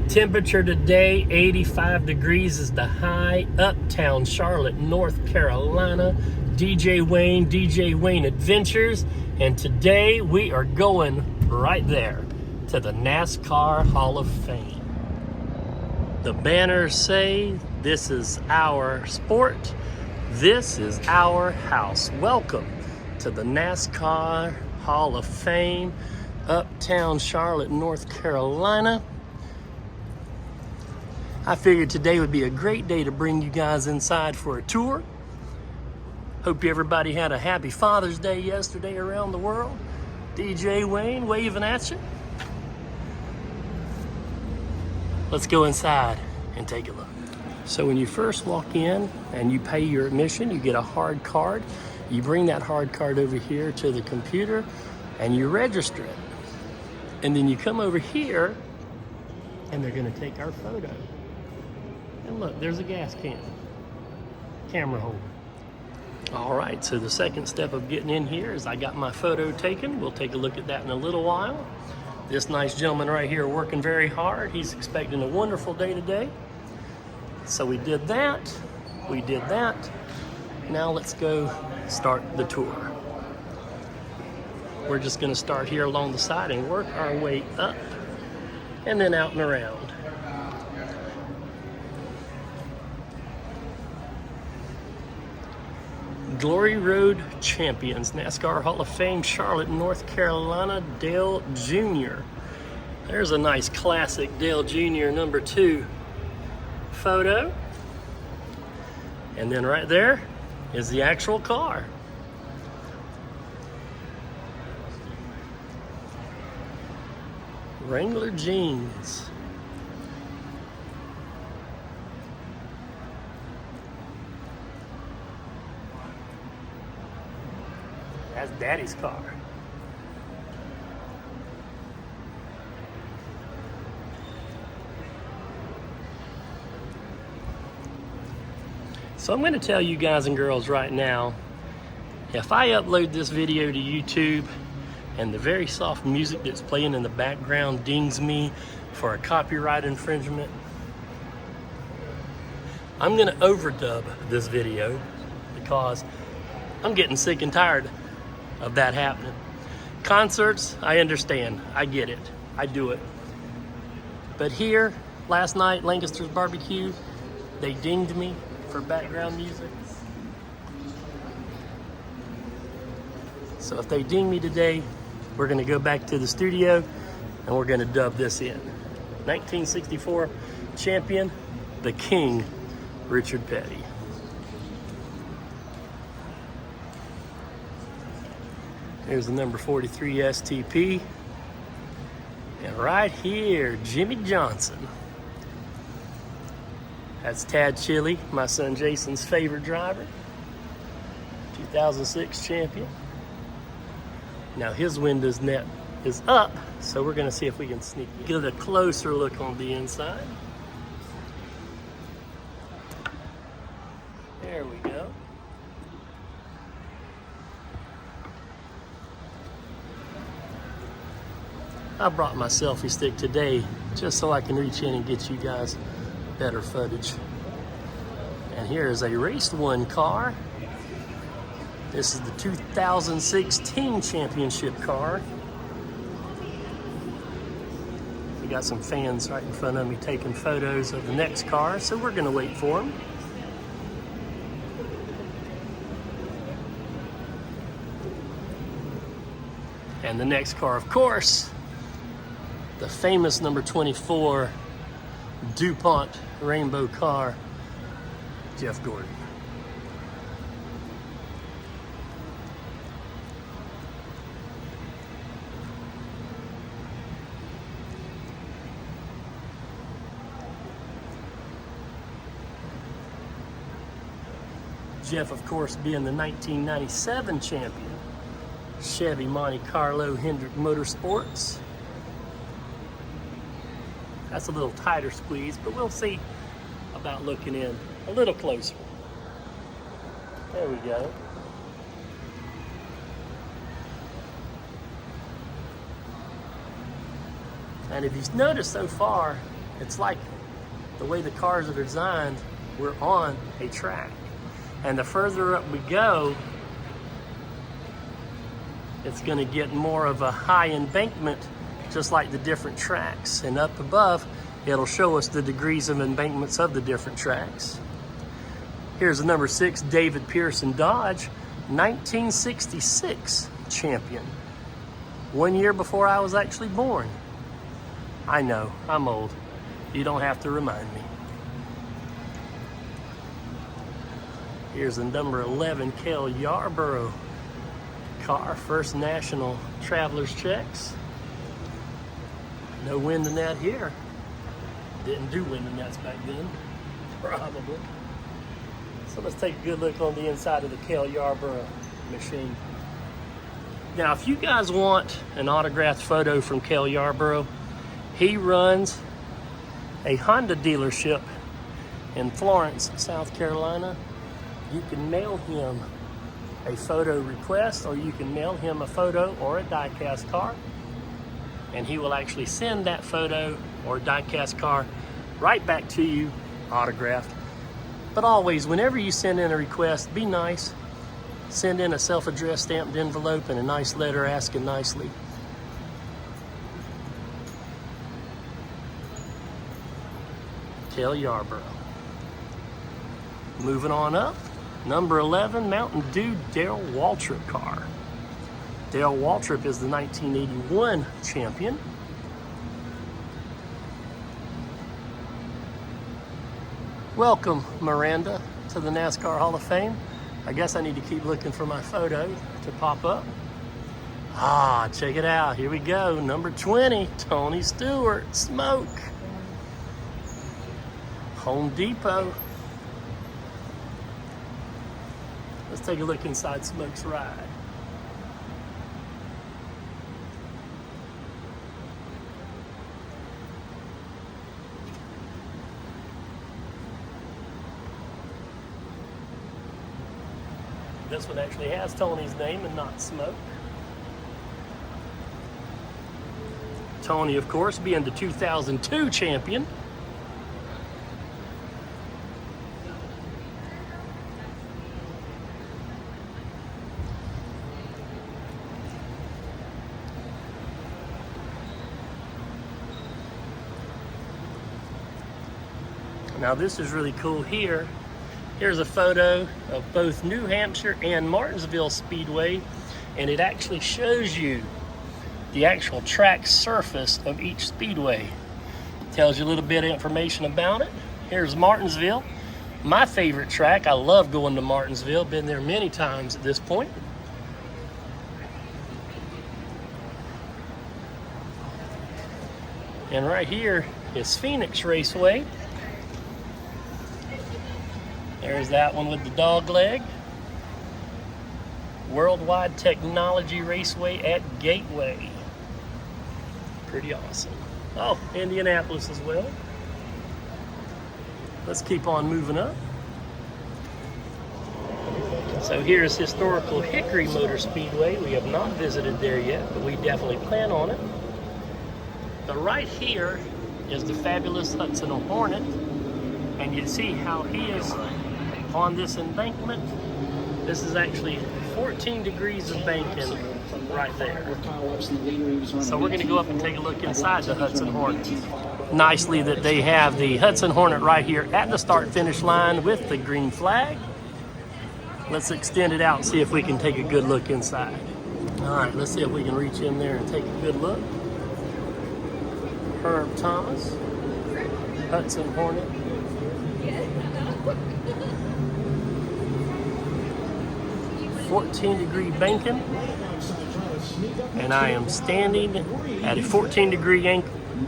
Temperature today, 85 degrees is the high. Uptown Charlotte, North Carolina. DJ Wayne Adventures. And today we are going right there to the NASCAR Hall of Fame. The banners say, "This is our sport. This is our house." Welcome to the NASCAR Hall of Fame, Uptown Charlotte, North Carolina. I figured today would be a great day to bring you guys inside for a tour. Hope everybody had a happy Father's Day yesterday around the world. DJ Wayne waving at you. Let's go inside and take a look. So when you first walk in and you pay your admission, you get a hard card. You bring that hard card over here to the computer and you register it. And then you come over here and they're gonna take our photo. And look, there's a gas can, camera holder. All right, so the second step of getting in here is I got my photo taken. We'll take a look at that in a little while. This nice gentleman right here working very hard. He's expecting a wonderful day today. So we did that. Now let's go start the tour. We're just gonna start here along the side and work our way up and then out and around. Glory Road champions, NASCAR Hall of Fame, Charlotte, North Carolina, Dale Jr. There's a nice classic Dale Jr. number 2 photo. And then right there is the actual car. Wrangler jeans. That's Daddy's car. So I'm going to tell you guys and girls right now, if I upload this video to YouTube and the very soft music that's playing in the background dings me for a copyright infringement, I'm going to overdub this video because I'm getting sick and tired of that happening. Concerts, I understand, I get it, I do it. But here, last night, Lancaster's Barbecue, they dinged me for background music. So if they ding me today, we're gonna go back to the studio and we're gonna dub this in. 1964 champion, the King, Richard Petty. Here's the number 43 STP. And right here, Jimmy Johnson. That's Tad Chili, my son Jason's favorite driver. 2006 champion. Now his windows net is up, so we're gonna see if we can get a closer look on the inside. There we go. I brought my selfie stick today just so I can reach in and get you guys better footage. And here is a Race 1 car. This is the 2016 championship car. We got some fans right in front of me taking photos of the next car, so we're gonna wait for them. And the next car, of course, the famous number 24 DuPont rainbow car, Jeff Gordon. Jeff, of course, being the 1997 champion, Chevy Monte Carlo Hendrick Motorsports. That's a little tighter squeeze, but we'll see about looking in a little closer. There we go. And if you've noticed so far, It's like the way the cars are designed, we're on a track. And the further up we go, it's going to get more of a high embankment, just like the different tracks. And up above, it'll show us the degrees of embankments of the different tracks. Here's the number 6 David Pearson Dodge, 1966 champion. 1 year before I was actually born. I know, I'm old. You don't have to remind me. Here's the number 11 Cale Yarborough car, first national traveler's checks. No wind in that here. Didn't do wind in nets back then, probably. So let's take a good look on the inside of the Cale Yarborough machine. Now, if you guys want an autographed photo from Cale Yarborough, he runs a Honda dealership in Florence, South Carolina. You can mail him a photo request, or you can mail him a photo or a die-cast car, and he will actually send that photo or die-cast car right back to you, autographed. But always, whenever you send in a request, be nice. Send in a self-addressed stamped envelope and a nice letter asking nicely. Cale Yarborough. Moving on up, number 11 Mountain Dew Dale Waltrip car. Dale Waltrip is the 1981 champion. Welcome, Miranda, to the NASCAR Hall of Fame. I guess I need to keep looking for my photo to pop up. Ah, check it out. Here we go. Number 20, Tony Stewart, Smoke. Home Depot. Let's take a look inside Smoke's ride. This one actually has Tony's name and not Smoke. Tony, of course, being the 2002 champion. Now this is really cool here. Here's a photo of both New Hampshire and Martinsville Speedway, and it actually shows you the actual track surface of each speedway. Tells you a little bit of information about it. Here's Martinsville, my favorite track. I love going to Martinsville, been there many times at this point. And right here is Phoenix Raceway. There's that one with the dog leg. Worldwide Technology Raceway at Gateway. Pretty awesome. Oh, Indianapolis as well. Let's keep on moving up. So here's historical Hickory Motor Speedway. We have not visited there yet, but we definitely plan on it. But right here is the fabulous Hudson Hornet, and you see how he is on this embankment. This is actually 14 degrees of banking right there. So we're going to go up and take a look inside the Hudson Hornet. Nicely that they have the Hudson Hornet right here at the start-finish line with the green flag. Let's extend it out and see if we can take a good look inside. All right, let's see if we can reach in there and take a good look. Herb Thomas, Hudson Hornet. 14-degree banking, and I am standing at a 14-degree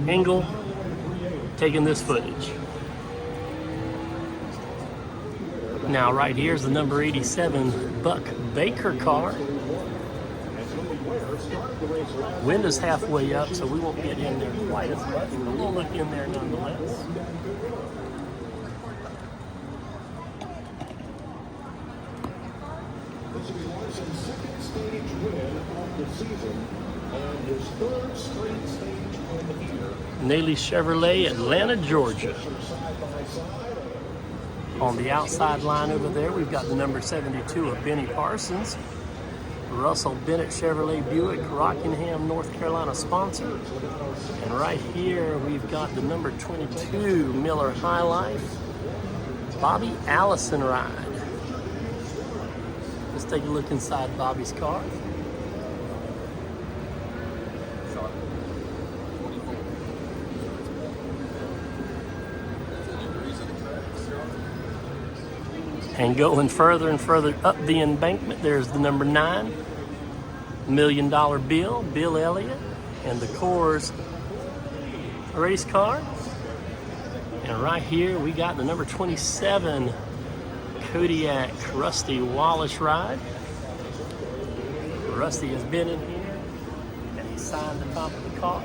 angle taking this footage. Now right here is the number 87 Buck Baker car. Wind is halfway up, so we won't get in there quite as much, but we'll look in there nonetheless. This will be Larson's second stage win of the season and his third straight stage Naley Chevrolet, Atlanta, Georgia. On the outside line over there, we've got the number 72 of Benny Parsons. Russell Bennett Chevrolet Buick, Rockingham, North Carolina sponsor. And right here, we've got the number 22 Miller High Life, Bobby Allison ride. Let's take a look inside Bobby's car. And going further and further up the embankment, there's the number 9 $1 Million Bill, Bill Elliott, and the Coors race car. And right here, we got the number 27 Kodiak Rusty Wallace ride. Rusty has been in here, and he signed the top of the car.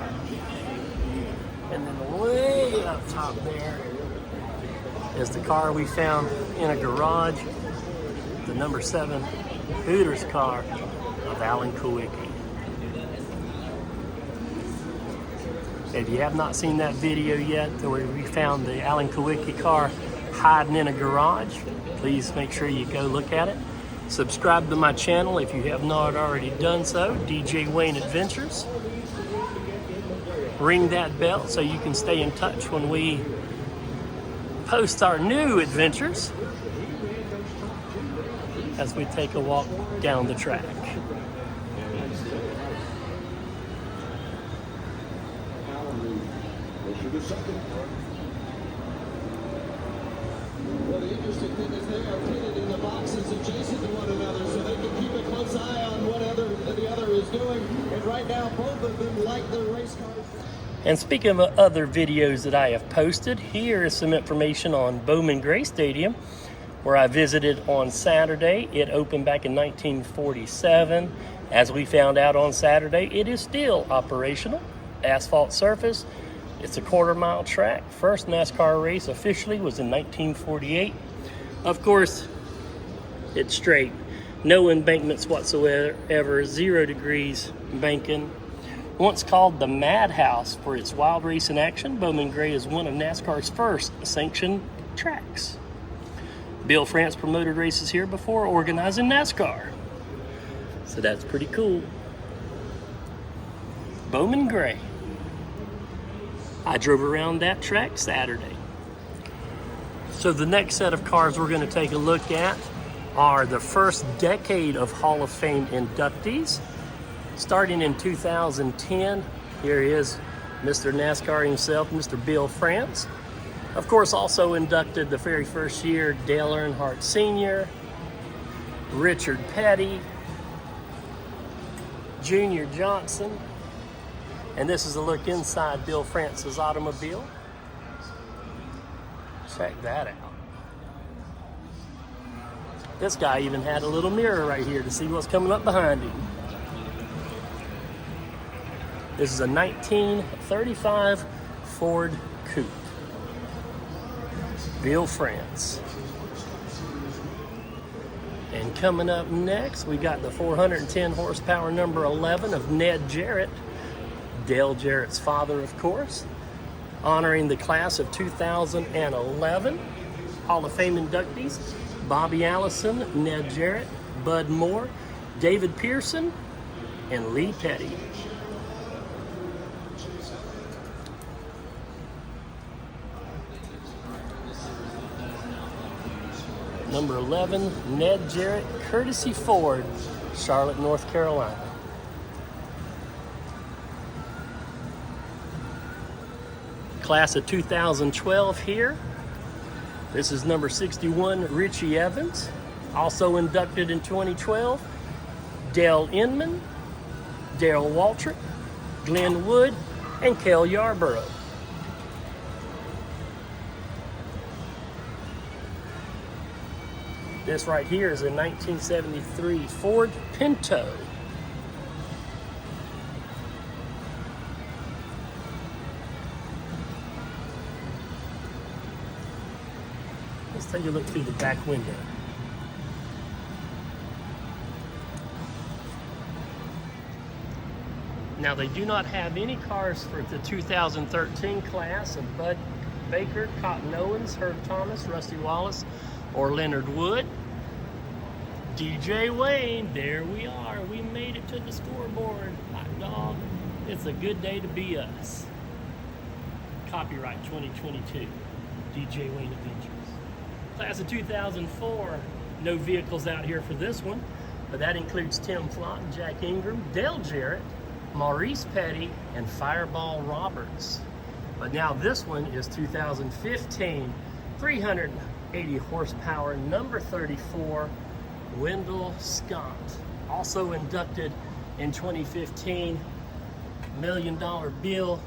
And then way up top there is the car we found in a garage, the number 7 Hooters car of Alan Kulwicki. If you have not seen that video yet, where we found the Alan Kulwicki car hiding in a garage, please make sure you go look at it. Subscribe to my channel if you have not already done so, DJ Wayne Adventures. Ring that bell so you can stay in touch when we post our new adventures as we take a walk down the track. Well, the interesting thing is they are pitted in the boxes adjacent to one another, so they can keep a close eye on what the other is doing. And right now, both of them like their race cars. And speaking of other videos that I have posted, here is some information on Bowman Gray Stadium, where I visited on Saturday. It opened back in 1947. As we found out on Saturday, it is still operational. Asphalt surface. It's a quarter-mile track. First NASCAR race officially was in 1948. Of course, it's straight. No embankments whatsoever, 0 degrees banking. Once called the Madhouse for its wild racing action, Bowman Gray is one of NASCAR's first sanctioned tracks. Bill France promoted races here before organizing NASCAR. So that's pretty cool. Bowman Gray. I drove around that track Saturday. So the next set of cars we're going to take a look at are the first decade of Hall of Fame inductees. Starting in 2010, here he is, Mr. NASCAR himself, Mr. Bill France. Of course, also inducted the very first year, Dale Earnhardt Sr., Richard Petty, Junior Johnson. And this is a look inside Bill France's automobile. Check that out. This guy even had a little mirror right here to see what's coming up behind him. This is a 1935 Ford Coupe. Bill France. And coming up next, we got the 410 horsepower number 11 of Ned Jarrett. Dale Jarrett's father, of course, honoring the class of 2011 Hall of Fame inductees: Bobby Allison, Ned Jarrett, Bud Moore, David Pearson, and Lee Petty. Number 11, Ned Jarrett, courtesy Ford, Charlotte, North Carolina. Class of 2012 here. This is number 61, Richie Evans. Also inducted in 2012, Dale Inman, Darrell Waltrip, Glenn Wood, and Cale Yarborough. This right here is a 1973 Ford Pinto. Let's take a look through the back window. Now they do not have any cars for the 2013 class of Bud Baker, Cotton Owens, Herb Thomas, Rusty Wallace, or Leonard Wood. DJ Wayne, there we are. We made it to the scoreboard. Hot dog. It's a good day to be us. Copyright 2022. DJ Wayne Adventures. Class of 2004. No vehicles out here for this one, but that includes Tim Flott, Jack Ingram, Dale Jarrett, Maurice Petty, and Fireball Roberts. But now this one is 2015, 380 horsepower, number 34, Wendell Scott. Also inducted in 2015, $1 Million Bill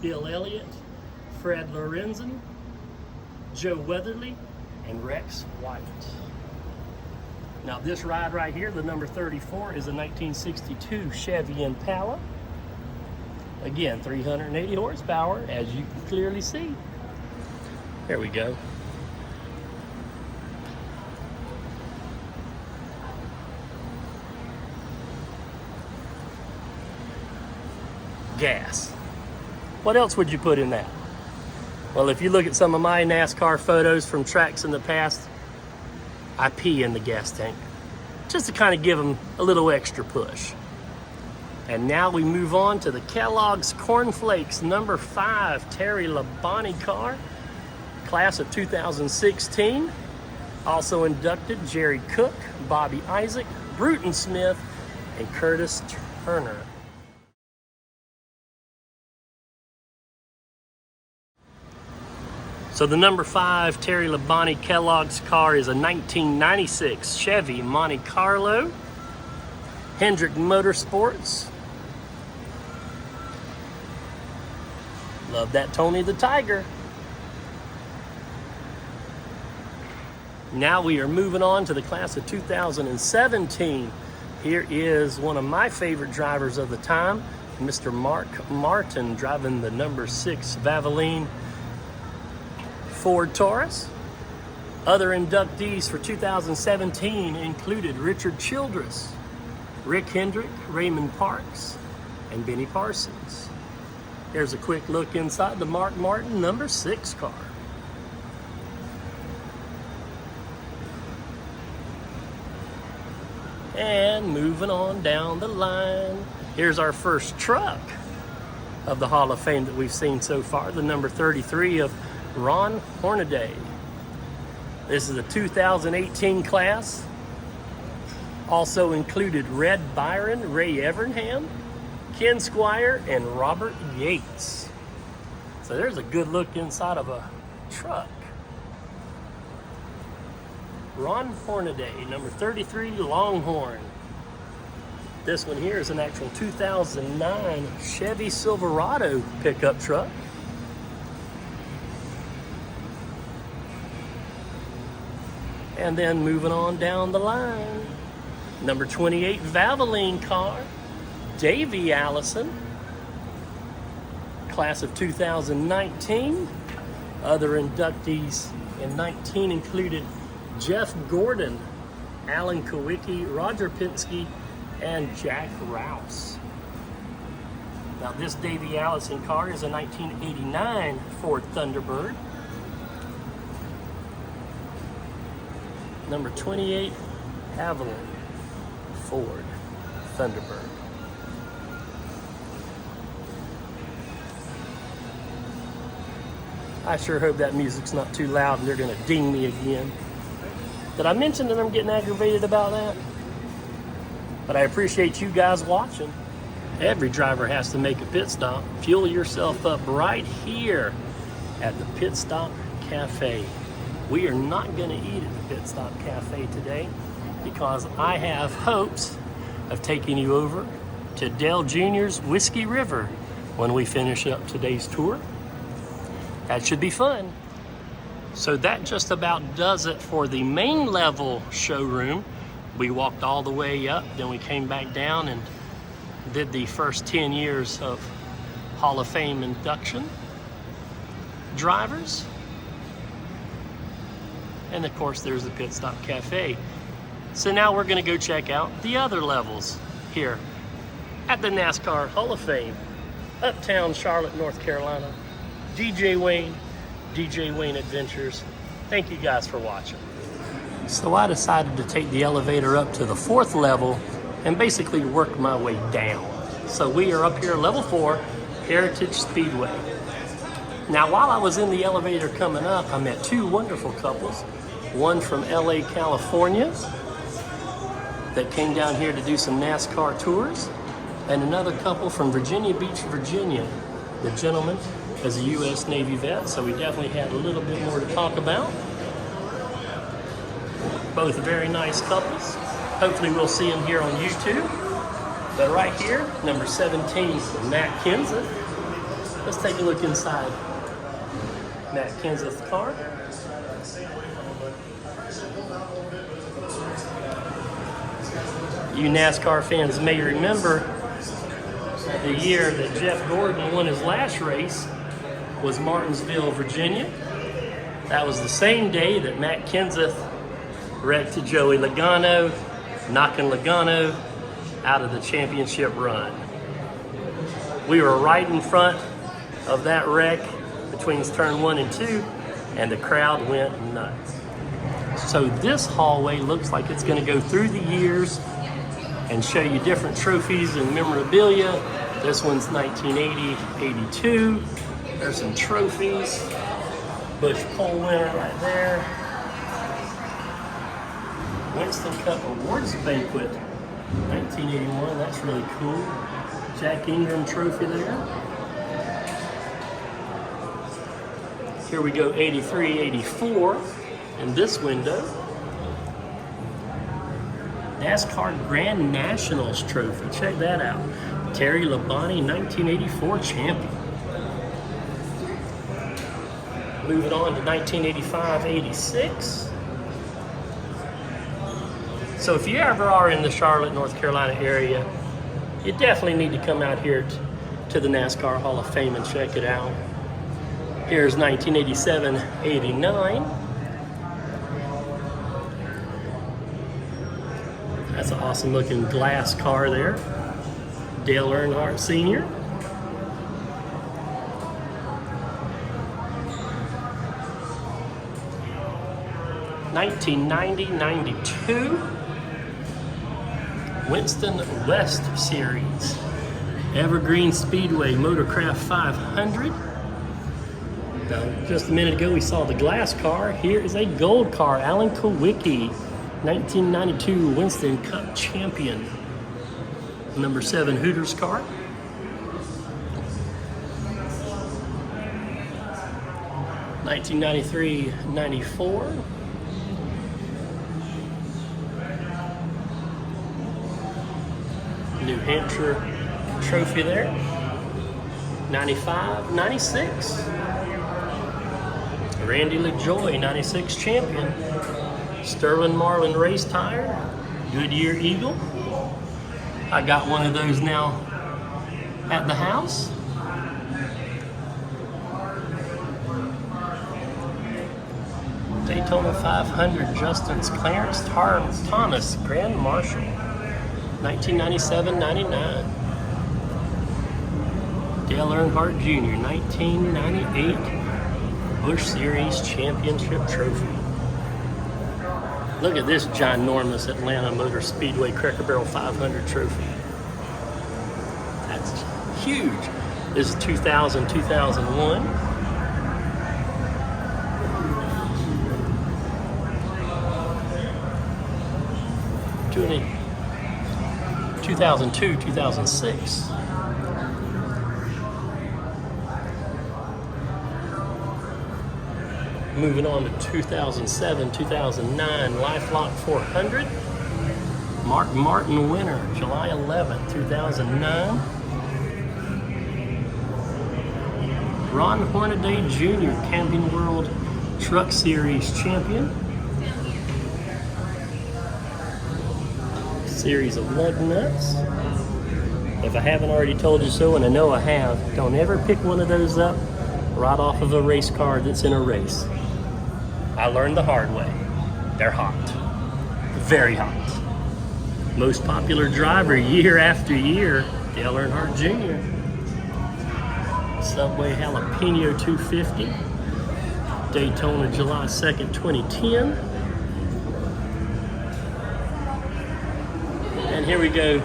Elliott, Fred Lorenzen, Joe Weatherly, and Rex White. Now this ride right here, the number 34, is a 1962 Chevy Impala. Again, 380 horsepower, as you can clearly see. There we go. Gas. What else would you put in that? Well, if you look at some of my NASCAR photos from tracks in the past, I pee in the gas tank, just to kind of give them a little extra push. And now we move on to the Kellogg's Corn Flakes number 5 Terry Labonte car, class of 2016. Also inducted Jerry Cook, Bobby Isaac, Bruton Smith, and Curtis Turner. So the number 5 Terry Labonte Kellogg's car is a 1996 Chevy Monte Carlo, Hendrick Motorsports. Love that Tony the Tiger. Now we are moving on to the class of 2017. Here is one of my favorite drivers of the time, Mr. Mark Martin, driving the number 6 Valvoline Ford Taurus. Other inductees for 2017 included Richard Childress, Rick Hendrick, Raymond Parks, and Benny Parsons. Here's a quick look inside the Mark Martin number 6 car. And moving on down the line, here's our first truck of the Hall of Fame that we've seen so far, the number 33 of Ron Hornaday. This is a 2018 class. Also included Red Byron, Ray Evernham, Ken Squire, and Robert Yates. So there's a good look inside of a truck. Ron Hornaday, number 33 Longhorn. This one here is an actual 2009 Chevy Silverado pickup truck. And then moving on down the line, number 28 Valvoline car, Davey Allison, class of 2019. Other inductees in 19 included Jeff Gordon, Alan Kowicki, Roger Penske, and Jack Rouse. Now this Davey Allison car is a 1989 Ford Thunderbird. Number 28 Avalon Ford Thunderbird. I sure hope that music's not too loud and they're gonna ding me again. Did I mention that I'm getting aggravated about that? But I appreciate you guys watching. Every driver has to make a pit stop. Fuel yourself up right here at the Pit Stop Cafe. We are not going to eat at the Pit Stop Cafe today because I have hopes of taking you over to Dale Jr.'s Whiskey River when we finish up today's tour. That should be fun. So that just about does it for the main level showroom. We walked all the way up, then we came back down and did the first 10 years of Hall of Fame induction drivers. And of course, there's the Pit Stop Cafe. So now we're gonna go check out the other levels here at the NASCAR Hall of Fame, Uptown Charlotte, North Carolina. DJ Wayne Adventures. Thank you guys for watching. So I decided to take the elevator up to the 4th level and basically work my way down. So we are up here, level 4, Heritage Speedway. Now, while I was in the elevator coming up, I met 2 wonderful couples. One from LA, California, that came down here to do some NASCAR tours, and another couple from Virginia Beach, Virginia. The gentleman is a U.S. Navy vet, so we definitely had a little bit more to talk about. Both very nice couples. Hopefully we'll see them here on YouTube. But right here, number 17, Matt Kenseth. Let's take a look inside Matt Kenseth's car. You NASCAR fans may remember the year that Jeff Gordon won his last race was Martinsville, Virginia. That was the same day that Matt Kenseth wrecked Joey Logano, knocking Logano out of the championship run. We were right in front of that wreck between turn 1 and 2, and the crowd went nuts. So this hallway looks like it's going to go through the years and show you different trophies and memorabilia. This one's 1980, 82. There's some trophies. Busch pole winner right there. Winston Cup Awards Banquet, 1981. That's really cool. Jack Ingram trophy there. Here we go, 83, 84 in this window. NASCAR Grand Nationals trophy. Check that out. Terry Labonte, 1984 champion. Moving on to 1985-86. So if you ever are in the Charlotte, North Carolina area, you definitely need to come out here to the NASCAR Hall of Fame and check it out. Here's 1987-89. That's an awesome looking glass car there. Dale Earnhardt Sr. (1990-92) Winston West Series, Evergreen Speedway Motorcraft 500. Now, just a minute ago we saw the glass car. Here is a gold car, Alan Kulwicki, 1992 Winston Cup champion. Number 7 Hooters car. (1993-94) New Hampshire trophy there. 95-96 Randy LaJoy, 96 champion. Sterling Marlin race tire, Goodyear Eagle. I got one of those now at the house. Daytona 500 Justin's Clarence Thomas Grand Marshal, 1997-99. Dale Earnhardt Jr., 1998 Busch Series Championship Trophy. Look at this ginormous Atlanta Motor Speedway Cracker Barrel 500 trophy. That's huge. This is 2000, 2001. Doing it 2002, 2006. Moving on to 2007, 2009 LifeLock 400. Mark Martin winner, July 11th, 2009. Ron Hornaday Jr., Camping World Truck Series champion. Series of lug nuts. If I haven't already told you so, and I know I have, don't ever pick one of those up right off of a race car that's in a race. I learned the hard way. They're hot. Very hot. Most popular driver year after year Dale Earnhardt Jr. Subway Jalapeno 250. Daytona, July 2nd, 2010. And here we go,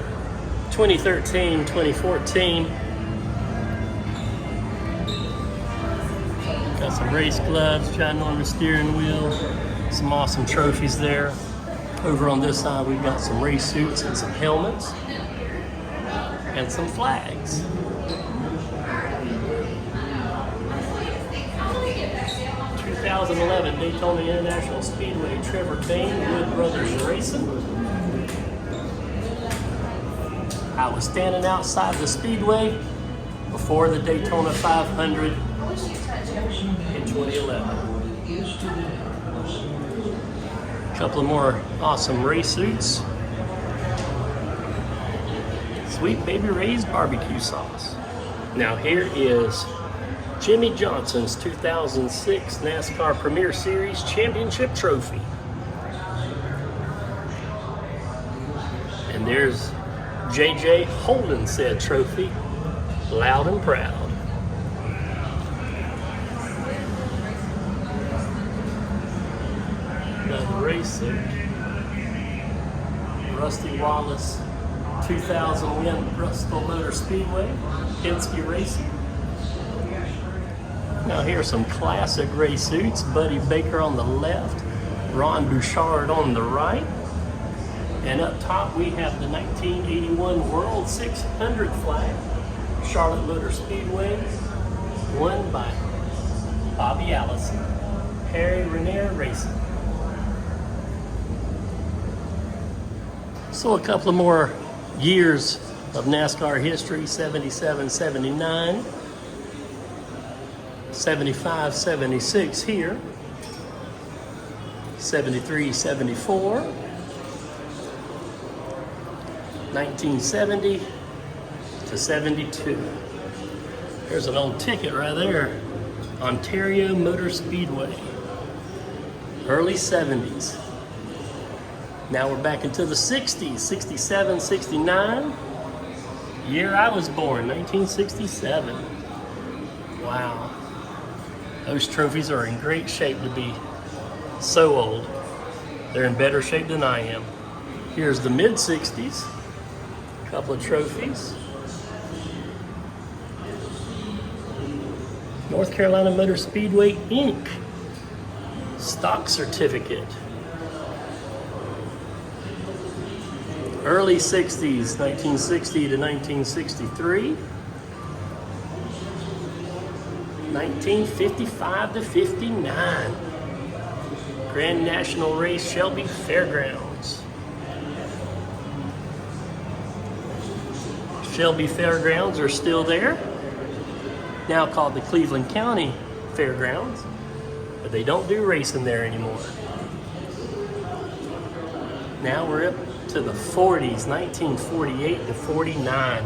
2013, 2014. Got some race gloves, ginormous steering wheel, some awesome trophies there. Over on this side, we've got some race suits and some helmets and some flags. '11 Daytona International Speedway, Trevor Payne, Wood Brothers Racing. I was standing outside the Speedway before the Daytona 500 in 2011. A couple of more awesome race suits. Sweet Baby Ray's barbecue sauce. Now here is Jimmy Johnson's 2006 NASCAR Premier Series Championship Trophy. And there's JJ holding said trophy, loud and proud. Another race suit. Rusty Wallace 2000 win Bristol Motor Speedway, Penske Racing. Now here's some classic race suits. Buddy Baker on the left, Ron Bouchard on the right. And up top we have the 1981 World 600 flag, Charlotte Motor Speedway, won by Bobby Allison, Harry Renier Racing. So a couple of more years of NASCAR history, 77, 79. 75, 76 here, 73, 74, 1970 to 72. There's an old ticket right there, Ontario Motor Speedway, early 70s. Now we're back into the 60s, 67, 69, year I was born, 1967. Wow. Those trophies are in great shape to be so old. They're in better shape than I am. Here's the mid-60s. A couple of trophies. North Carolina Motor Speedway, Inc. Stock certificate. Early 60s, 1960 to 1963. 1955 to 59. Grand National Race, Shelby Fairgrounds. Shelby Fairgrounds are still there. Now called the Cleveland County Fairgrounds, but they don't do racing there anymore. Now we're up to the 40s, 1948 to 49.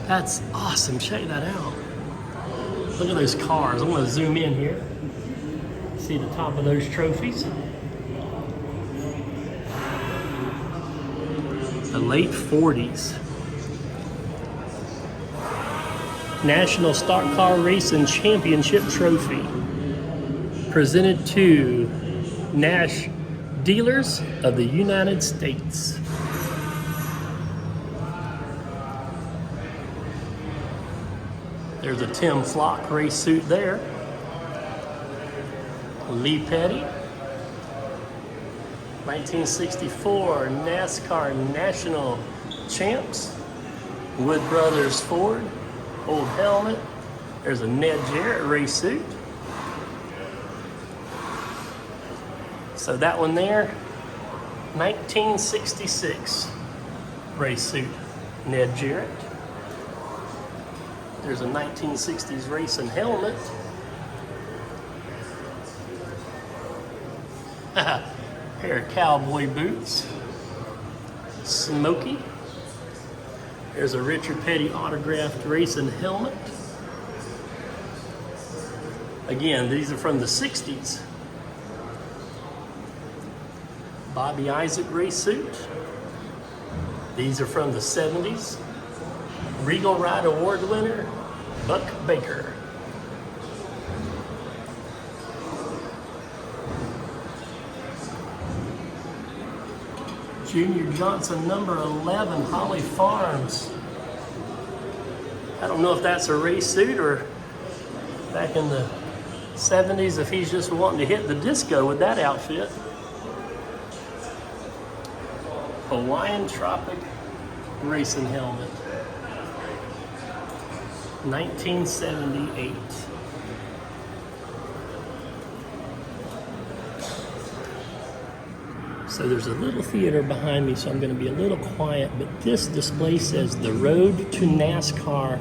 That's awesome, check that out. Look at those cars. I'm going to zoom in here. See the top of those trophies. The late 40s. National Stock Car Racing Championship Trophy. Presented to Nash Dealers of the United States. There's a Tim Flock race suit there. Lee Petty. 1964 NASCAR National Champs. Wood Brothers Ford. Old helmet. There's a Ned Jarrett race suit. So that one there, 1966 race suit, Ned Jarrett. There's a 1960s racing helmet. Pair of cowboy boots. Smokey. There's a Richard Petty autographed racing helmet. Again, these are from the 60s. Bobby Isaac race suit. These are from the 70s. Regal Ride Award winner, Buck Baker. Junior Johnson, number 11, Holly Farms. I don't know if that's a race suit or back in the 70s if he's just wanting to hit the disco with that outfit. Hawaiian Tropic racing helmet. 1978. So there's a little theater behind me, so I'm going to be a little quiet, but this display says The Road to NASCAR.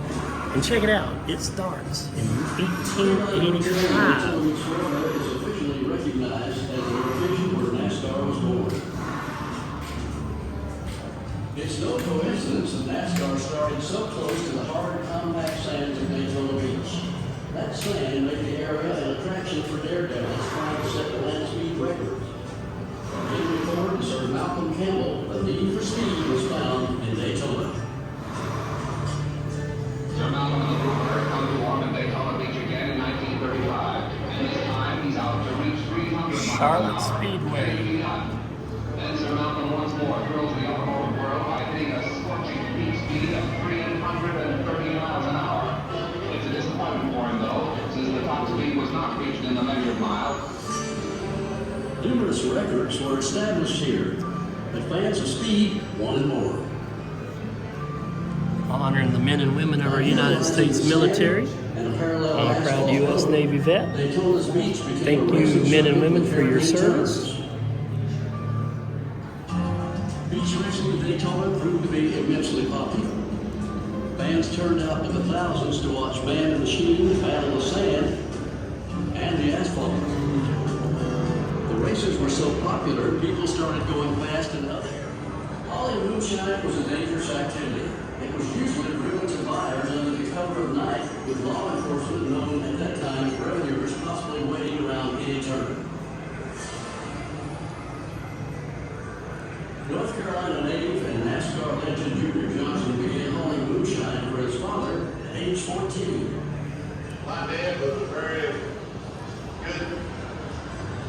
And check it out, it starts in 1885. Is officially recognized as the location where NASCAR was born. It's no coincidence that NASCAR started so close to the hard, compact sands of Daytona Beach. That sand made the area an attraction for daredevils trying to set the land speed records. Henry Ford and Sir Malcolm Campbell, the need for speed was found in Daytona. Sir Malcolm and the Bluebird come to warm in Daytona Beach again in 1935. And this time he's out to reach 300 miles Charlotte an hour. Speedway. And Sir Malcolm once more thrills the automotive world by hitting a scorching peak speed of 330 miles an hour. It's a disappointment for him, though, since the top speed was not reached in the measured mile. Numerous records were established here, but fans of speed wanted more. Honoring the men and women of our United States military. And a parallel I'm a proud U.S. Navy vet. Daytona's Beach became Thank a you, racing men and circuit women, with for your every service. turn. Beach racing in Daytona proved to be immensely popular. Fans turned out in the thousands to watch man and machine battle the sand and the asphalt. The races were so popular, people started going fast in other areas. Hauling moonshine was a dangerous activity. It was usually driven to buyers under the cover of night, with law enforcement known at that time as revenuers possibly waiting around any turn. North Carolina native and NASCAR legend Junior Johnson began hauling moonshine for his father at age 14. My dad was a very good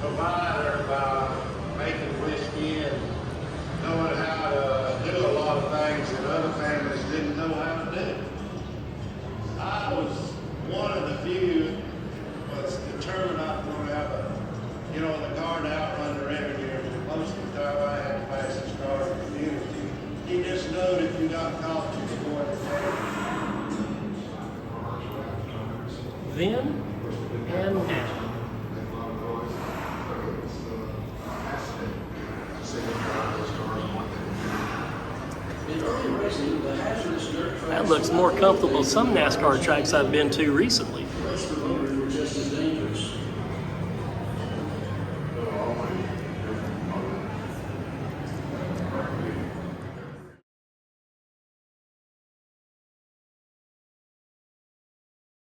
provider by making whiskey and knowing how to do a lot of things that other families didn't know how to do. I was one of the few was determined not to have in the garden outrun the revenue. Most of the time I had the fastest car in the community. He just knowed if you got caught, you could go in the Then and now. In early racing, the hazardous dirt tracks That looks more comfortable than some NASCAR tracks I've been to recently.